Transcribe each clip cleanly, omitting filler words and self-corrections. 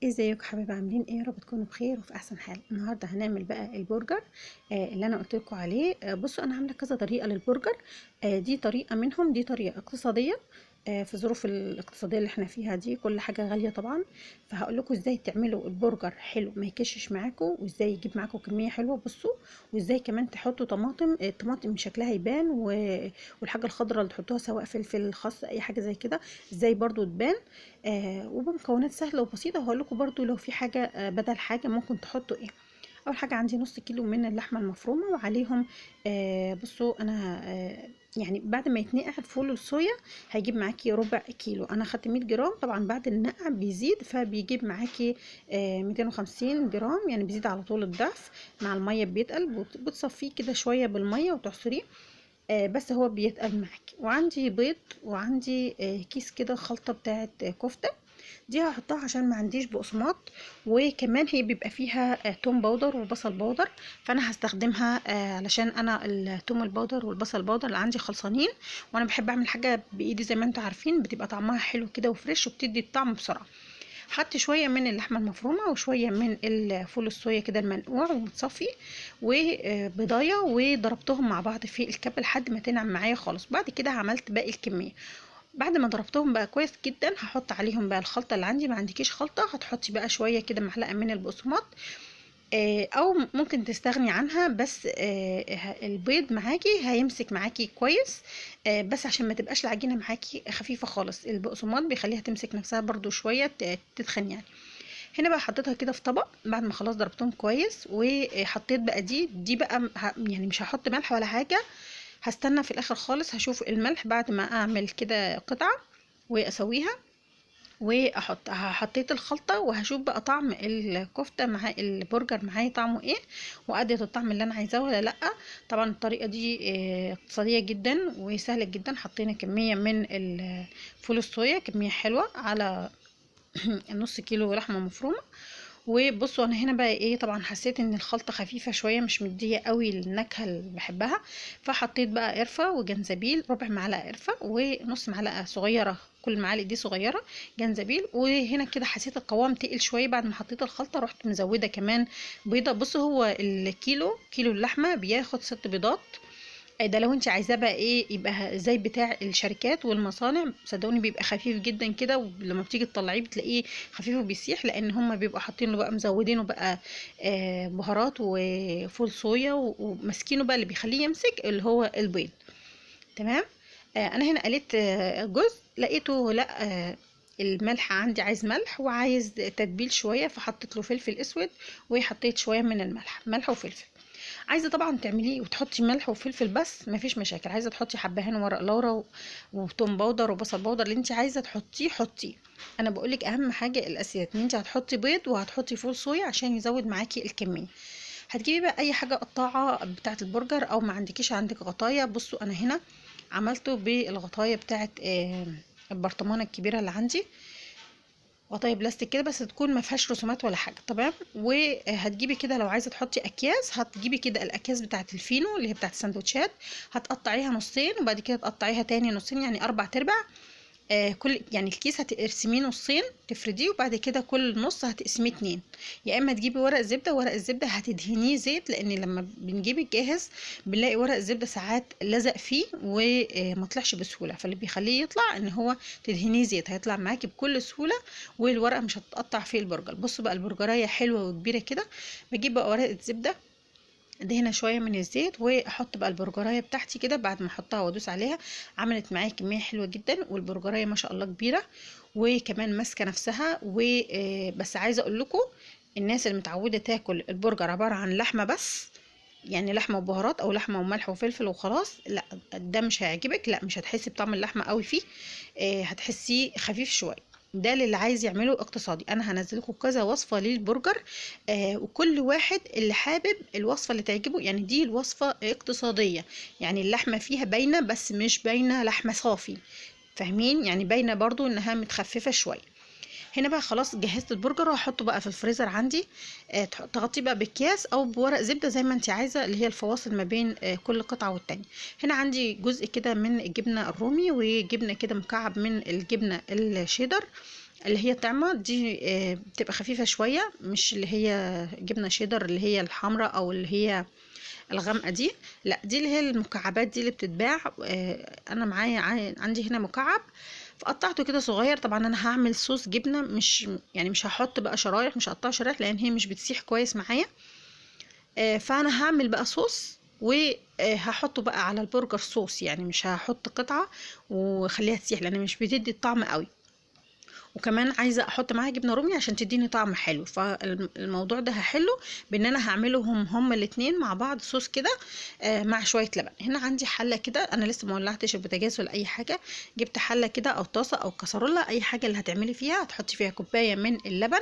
ازيكم حبايبي؟ عاملين ايه؟ يا رب تكونوا بخير وفي احسن حال. النهارده هنعمل بقى البرجر اللي انا قلت لكم عليه. بصوا، انا عامله كذا طريقه للبرجر. دي طريقه منهم، دي طريقه اقتصاديه. في الظروف الاقتصاديه اللي احنا فيها دي كل حاجه غاليه طبعا. فهقول لكم ازاي تعملوا البرجر حلو ما يكشش معاكم، وازاي يجيب معاكم كميه حلوه. بصوا، وازاي كمان تحطوا طماطم، الطماطم شكلها يبان والحاجه الخضراء اللي تحطوها سواء فلفل خاص اي حاجه زي كده ازاي برضو تبان. وبمكونات سهله وبسيطه. وهقول لكم برضو لو في حاجه بدل حاجه ممكن تحطوا ايه. اول حاجه عندي نص كيلو من اللحمه المفرومه وعليهم بصوا انا يعني بعد ما يتنقع فول الصويا هيجيب معاكي ربع كيلو. انا خدت 100 جرام، طبعا بعد النقع بيزيد فبيجيب معاكي 250 جرام، يعني بيزيد على طول الضعف. مع الميه بيتقل، بتصفيه كده شويه بالميه وتعصريه. بس هو بيتقل معاكي. وعندي بيض، وعندي كيس كده خلطة بتاعت كفتة. دي هحطها عشان ما عنديش بقسماط. وكمان هي بيبقى فيها توم باودر وبصل باودر، فانا هستخدمها علشان انا التوم الباودر والبصل الباودر اللي عندي خلصانين. وانا بحب اعمل حاجه بايدي زي ما انتم عارفين، بتبقى طعمها حلو كده وفريش وبتدي الطعم بسرعه. حط شويه من اللحمه المفرومه وشويه من الفول الصويا كده المنقوع ومتصفي، وبضايه، وضربتهم مع بعض في الكبه لحد ما تنعم معايا خالص. بعد كده عملت باقي الكميه. بعد ما ضربتهم بقى كويس جدا هحط عليهم بقى الخلطه اللي عندي. ما عندكيش خلطه هتحطي بقى شويه كده معلقه من البقسماط، او ممكن تستغني عنها. بس البيض معاكي هيمسك معاكي كويس. بس عشان ما تبقاش العجينه معاكي خفيفه خالص، البقسماط بيخليها تمسك نفسها برضو شويه تتخن يعني. هنا بقى حطيتها كده في طبق بعد ما خلاص ضربتهم كويس. وحطيت بقى دي بقى يعني مش هحط ملح ولا حاجه. هستنى في الاخر خالص هشوف الملح بعد ما اعمل كده قطعه واسويها واحط. حطيت الخلطه وهشوف بقى طعم الكفته مع البرجر معايا طعمه ايه، واديت الطعم اللي انا عايزاه ولا لا. طبعا الطريقه دي اقتصاديه جدا وسهله جدا. حطينا كميه من الفول الصويا، كميه حلوه على نص كيلو لحمه مفرومه. وبصوا انا هنا بقى ايه، طبعا حسيت ان الخلطه خفيفه شويه مش مديه قوي النكهه اللي بحبها. فحطيت بقى قرفه وجنزبيل، ربع معلقه قرفه ونص معلقه صغيره، كل معالق دي صغيره جنزبيل. وهنا كده حسيت القوام تقل شويه بعد ما حطيت الخلطه، رحت مزوده كمان بيضه. بصوا هو كيلو اللحمه بياخد 6 بيضات. ده لو انت عايزاه بقى ايه يبقى زي بتاع الشركات والمصانع. صدقوني بيبقى خفيف جدا كده، ولما بتيجي تطلعيه بتلاقيه خفيف وبيسيح، لان هما بيبقوا حاطين له بقى مزودينه بقى بهارات وفول صويا وماسكينه بقى اللي بيخليه يمسك اللي هو البيض. تمام. انا هنا قلت جزء لقيته لا. الملح عندي عايز ملح وعايز تتبيل شويه، فحطيت له فلفل اسود وحطيت شويه من الملح، ملح وفلفل. عايزه طبعا تعمليه وتحطي ملح وفلفل بس مفيش مشاكل. عايزه تحطي حبهان ورق لورا وتوم باودر وبصل باودر، اللي انت عايزه تحطيه حطيه. انا بقولك اهم حاجه الاساسيات ان انت هتحطي بيض وهتحطي فول صويا عشان يزود معاكي الكميه. هتجيبي بقى اي حاجه قطاعه بتاعه البرجر، او ما عندكيش عندك غطايه. بصوا انا هنا عملته بالغطايه بتاعه البرطمانه الكبيره اللي عندي، غطايه بلاستيك كده بس تكون ما فيهاش رسومات ولا حاجه. تمام. وهتجيبي كده لو عايزه تحطي اكياس، هتجيبي كده الاكياس بتاعه الفينو اللي هي بتاعه السندوتشات، هتقطعيها نصين وبعد كده تقطعيها تاني نصين، يعني 4 تربع. كل يعني الكيس هتقسميه نصين تفرديه، وبعد كده كل نص هتقسميه اتنين. يا اما تجيبي ورق زبده، ورق الزبده هتدهنيه زيت، لان لما بنجيب الجاهز بنلاقي ورق الزبده ساعات لزق فيه وما طلعش بسهوله، فاللي بيخليه يطلع ان هو تدهنيه زيت، هيطلع معاكي بكل سهوله والورقه مش هتتقطع فيه البرجر. بصوا بقى البرجرايه حلوه وكبيره كده. بجيب بقى ورقه زبده، ادهنها شويه من الزيت واحط بقى البرجرايه بتاعتي كده. بعد ما احطها وادوس عليها عملت معايا كميه حلوه جدا، والبرجرايه ما شاء الله كبيره وكمان ماسكه نفسها. وبس عايزه اقول لكم، الناس اللي متعوده تاكل البرجر عباره عن لحمه بس، يعني لحمه وبهارات او لحمه وملح وفلفل وخلاص، لا ده مش هيعجبك. لا مش هتحسي بطعم اللحمه قوي فيه، هتحسيه خفيف شويه. ده اللي عايز يعمله اقتصادي. انا هنزل لكم كذا وصفه للبرجر، وكل واحد اللي حابب الوصفه اللي تعجبه. يعني دي الوصفه اقتصاديه، يعني اللحمه فيها باينه بس مش باينه لحمه صافي، فاهمين؟ يعني باينه برضو انها متخففه شويه. هنا بقى خلاص جهزت البرجر وهحطه بقى في الفريزر عندي. تغطيه بقى بكياس او بورق زبده زي ما انت عايزه، اللي هي الفواصل ما بين كل قطعه والتانية. هنا عندي جزء كده من الجبنه الرومي وجبنه كده مكعب من الجبنه الشيدر. اللي هي طعمة دي بتبقى خفيفة شوية، مش اللي هي جبنة شيدر اللي هي الحمراء او اللي هي الغامقة دي، لا دي اللي هي المكعبات دي اللي بتتباع. انا معايا عندي هنا مكعب، فقطعته كده صغير. طبعا انا هعمل صوص جبنة، مش يعني مش هحط بقى شرايح، مش هقطع شرايح لان هي مش بتسيح كويس معايا. فانا هعمل بقى صوص وهحطه بقى على البرجر صوص، يعني مش هحط قطعة وخليها تسيح لان مش بتدي الطعم قوي. وكمان عايزه احط معاها جبنه رومي عشان تديني طعم حلو. فالموضوع ده هحله بان انا هعملهم هما الاتنين مع بعض صوص كده مع شويه لبن. هنا عندي حله كده، انا لسه ما ولعتش البوتاجاز ولا اي حاجه. جبت حله كده او طاسه او كسرولة، اي حاجه اللي هتعملي فيها، هتحطي فيها كوبايه من اللبن،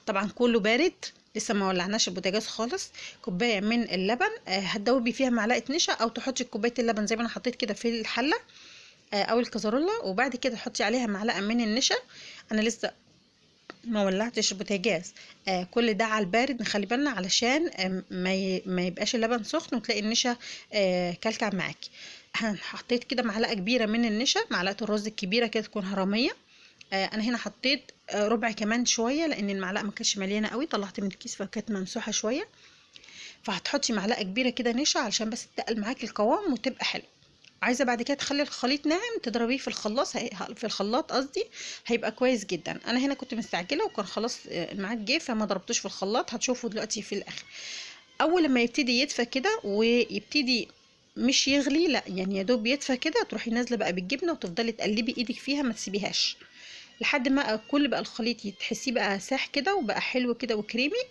طبعا كله بارد، لسه ما ولعناش البوتاجاز خالص. كوبايه من اللبن، هتدوبي فيها معلقه نشا، او تحطي كوبايه اللبن زي ما انا حطيت كده في الحله او الكازرولة، وبعد كده تحطي عليها معلقه من النشا. انا لسه ما ولعتش البوتاجاز. كل ده على البارد، نخلي بالنا علشان ما يبقاش اللبن سخن وتلاقي النشا كلكع معاكي. حطيت كده معلقه كبيره من النشا، معلقه الرز الكبيره كده تكون هرميه. انا هنا حطيت ربع كمان شويه لان المعلقه ما كانتش مليانه قوي، طلعت من الكيس فكانت ممسوحه شويه. فهتحطي معلقه كبيره كده نشا علشان بس تتقل معاكي القوام وتبقى حلو. عايزه بعد كده تخلي الخليط ناعم، تضربيه في الخلاص، في الخلاط قصدي، هيبقى كويس جدا. انا هنا كنت مستعجله وكان خلاص الميعاد جه، فما ضربتوش في الخلاط، هتشوفوا دلوقتي في الاخر. اول لما يبتدي يدفى كده ويبتدي مش يغلي، لا يعني يا دوب يدفى كده، تروحي نازله بقى بالجبنه وتفضلي تقلبي ايدك فيها ما تسيبيهاش لحد ما كل بقى الخليط تحسيه بقى ساح كده وبقى حلو كده وكريمي.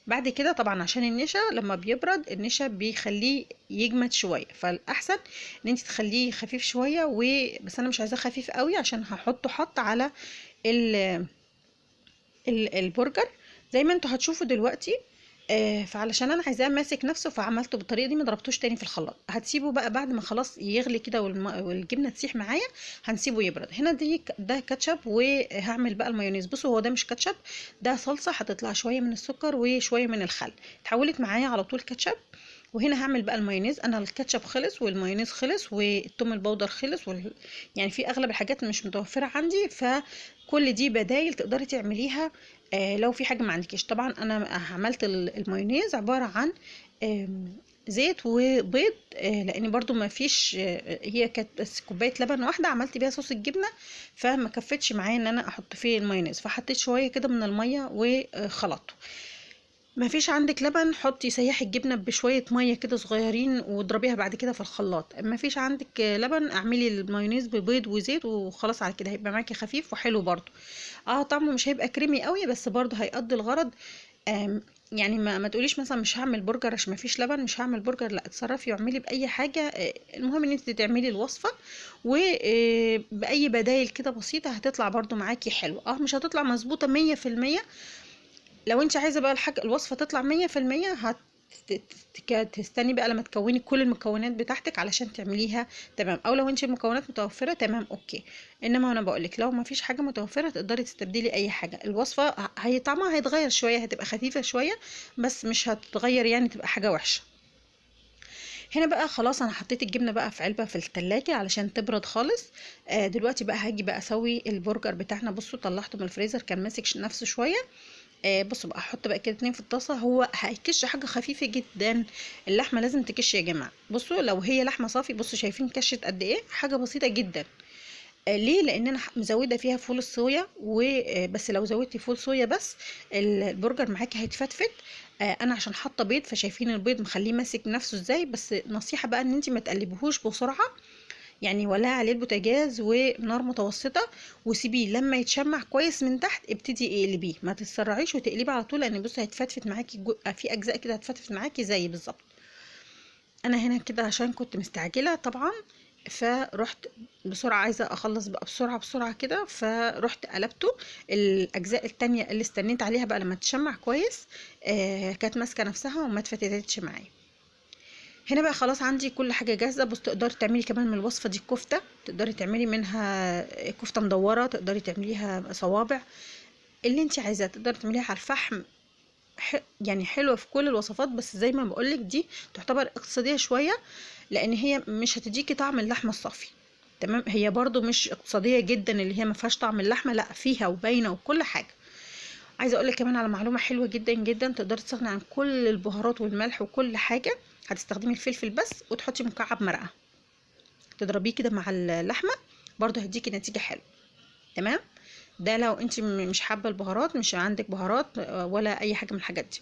بعد كده طبعا عشان النشا لما بيبرد النشا بيخليه يجمد شويه، فالاحسن ان انت تخليه خفيف شويه بس انا مش عايزاه خفيف قوي عشان هحطه على ال... البرجر زي ما انتوا هتشوفوا دلوقتي. فعلشان انا عايزاه ماسك نفسه فعملته بالطريقه دي، ما ضربتوش تاني في الخلاط. هتسيبه بقى بعد ما خلاص يغلي كده والجبنه تسيح معايا، هنسيبه يبرد. هنا ده كاتشب، وهعمل بقى المايونيز. بصوا هو ده مش كاتشب، ده صلصه هتطلع شويه من السكر وشويه من الخل، اتحولت معايا على طول كاتشب. وهنا هعمل بقى المايونيز. انا الكاتشب خلص والمايونيز خلص والثوم البودر خلص يعني في اغلب الحاجات مش متوفره عندي، فكل دي بدايل تقدري تعمليها لو في حاجه ما عندكيش. طبعا انا عملت المايونيز عباره عن زيت وبيض، لان برضو ما فيش، هي كانت بس كوبايه لبن واحده عملت بيها صوص الجبنه، فما كفتش معايا ان انا احط فيه المايونيز، فحطيت شويه كده من الميه وخلطته. ما فيش عندك لبن، حطي سيحي الجبنه بشويه ميه كده صغيرين واضربيها بعد كده في الخلاط. ما فيش عندك لبن، اعملي المايونيز ببيض وزيت وخلاص، على كده هيبقى معاكي خفيف وحلو برضو. طعمه مش هيبقى كريمي قوي بس برضو هيقضي الغرض. يعني ما تقوليش مثلا مش هعمل برجر عشان ما فيش لبن مش هعمل برجر، لا اتصرفي واعملي باي حاجه. المهم ان انت تعملي الوصفه وباي بدايل كده بسيطه هتطلع برضو معاكي حلو. مش هتطلع مظبوطه 100%. لو انت عايزه بقى الحاجه الوصفه تطلع 100%، تستني بقى لما تكوني كل المكونات بتاعتك علشان تعمليها تمام. او لو انت المكونات متوفره تمام اوكي. انما انا بقولك لو ما فيش حاجه متوفره تقدري تستبدلي اي حاجه. الوصفه هي طعمها هيتغير شويه، هتبقى خفيفه شويه بس مش هتتغير يعني تبقى حاجه وحشه. هنا بقى خلاص انا حطيت الجبنه بقى في علبه في التلاجة علشان تبرد خالص. دلوقتي بقى هاجي بقى اسوي البرجر بتاعنا. بصوا طلعته من الفريزر كان ماسك نفسه شويه. بصوا بقى احط بقى كده 2 في الطاسه. هو هيكش حاجه خفيفه جدا، اللحمه لازم تكش يا جماعه. بصوا لو هي لحمه صافي، بصوا شايفين كشت قد ايه، حاجه بسيطه جدا. ليه؟ لان انا مزوده فيها فول الصويا وبس. لو زودتي فول صويا بس البرجر معاكي هيتفتفت. انا عشان حاطه بيض فشايفين البيض مخليه ماسك نفسه ازاي. بس نصيحه بقى ان انت ما تقلبيهوش بسرعه، يعني ولعي عليه البوتاجاز ونار متوسطه وسيبيه لما يتشمع كويس من تحت ابتدي اقلبيه. ما تتسرعيش وتقلبي على طول لان بصي هيتفتفت معاكي في اجزاء كده هتفتفت معاكي زي بالظبط. انا هنا كده عشان كنت مستعجله طبعا، فرحت بسرعه عايزه اخلص بقى بسرعه كده، فرحت قلبته. الاجزاء التانية اللي استنيت عليها بقى لما تشمع كويس كانت ماسكه نفسها وما اتفتتتش معايا. هنا بقى خلاص عندي كل حاجه جاهزه. بص تقدري تعملي كمان من الوصفه دي كفته، تقدري تعملي منها كفته مدوره، تقدري تعمليها صوابع، اللي انت عايزاه تقدري تعمليها على الفحم. يعني حلوه في كل الوصفات، بس زي ما بقولك دي تعتبر اقتصاديه شويه لان هي مش هتديكي طعم اللحمه الصافي. تمام. هي برضو مش اقتصاديه جدا اللي هي ما فيهاش طعم اللحمه، لا فيها وباينه وكل حاجه. عايزه اقول لك كمان على معلومه حلوه جدا جدا، تقدري تستغني عن كل البهارات والملح وكل حاجه، هتستخدمي الفلفل بس وتحطي مكعب مرقه تضربيه كده مع اللحمه، برضو هيديكي نتيجه حلوه. تمام. ده لو انت مش حابه البهارات، مش عندك بهارات ولا اي حاجه من الحاجات دي.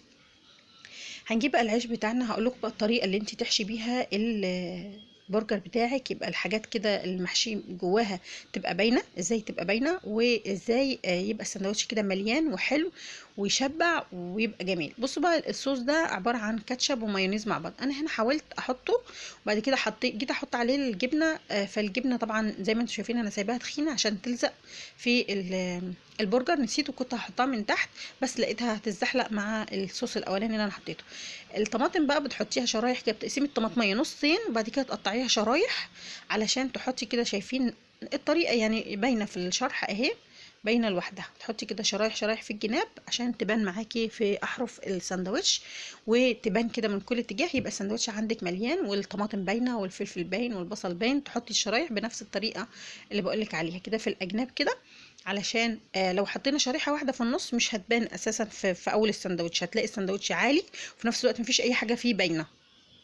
هنجيب بقى العيش بتاعنا، هقول لكم بقى الطريقه اللي انت تحشي بيها البرجر بتاعك، يبقى الحاجات كده المحشي جواها تبقى باينه ازاي، تبقى باينه وازاي يبقى السندوتش كده مليان وحلو ويشبع ويبقى جميل. بصوا بقى الصوص ده عباره عن كاتشب ومايونيز مع بعض. انا هنا حاولت احطه وبعد كده جيت احط عليه الجبنه، فالجبنه طبعا زي ما انتم شايفين انا سايباها تخينه عشان تلزق في البرجر، نسيت وكنت هحطها من تحت بس لقيتها هتتزحلق مع الصوص الاولاني اللي انا حطيته. الطماطم بقى بتحطيها شرايح كده، بتقسمي الطماطميه نصين وبعد كده تقطعيها شرايح علشان تحطي كده، شايفين الطريقه يعني باينه في الشرح اهي، باينه لوحدها. تحطي كده شرايح شرايح في الجناب عشان تبان معاكي في احرف الساندوتش وتبان كده من كل اتجاه، يبقى الساندوتش عندك مليان والطماطم باينه والفلفل باين والبصل باين. تحطي الشرايح بنفس الطريقه اللي بقولك عليها كده في الاجناب كده، علشان لو حطينا شريحه واحده في النص مش هتبان اساسا في اول الساندوتش، هتلاقي الساندوتش عالي وفي نفس الوقت مفيش اي حاجه فيه باينه،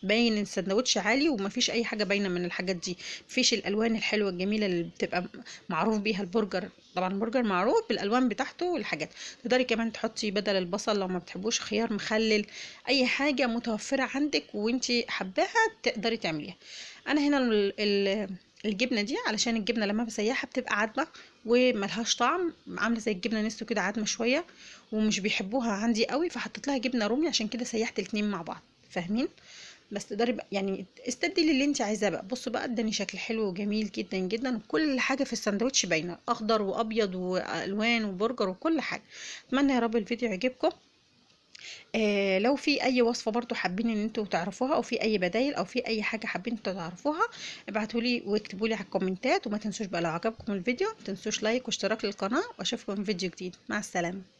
باين الساندوتش عالي ومفيش اي حاجه باينه من الحاجات دي. مفيش الالوان الحلوه الجميله اللي بتبقى معروف بيها البرجر، طبعا البرجر معروف بالالوان بتاعته والحاجات. تقدري كمان تحطي بدل البصل لو ما بتحبوش خيار مخلل، اي حاجه متوفره عندك وانتي حباها تقدري تعمليها. انا هنا الجبنه دي علشان الجبنه لما بسيحها بتبقى عادمه وملهاش طعم، عامله زي الجبنه نستو كده عادمه شويه ومش بيحبوها عندي قوي، فحطيت لها جبنه رومي عشان كده سيحت الاتنين مع بعض. فاهمين؟ بس تقدري بقى يعني استبدلي اللي انت عايزاه بقى. بصوا بقى اداني شكل حلو وجميل جدا جدا، وكل حاجه في الساندوتش باينه، اخضر وابيض والوان وبرجر وكل حاجه. اتمنى يا رب الفيديو يعجبكم. لو في اي وصفه برضو حابين ان انتوا تعرفوها او في اي بدايل او في اي حاجه حابين انتوا تعرفوها، ابعتولي واكتبولي على الكومنتات. وما تنسوش بقى لو عجبكم الفيديو ما تنسوش لايك واشتراك للقناه، واشوفكم في فيديو جديد. مع السلامه.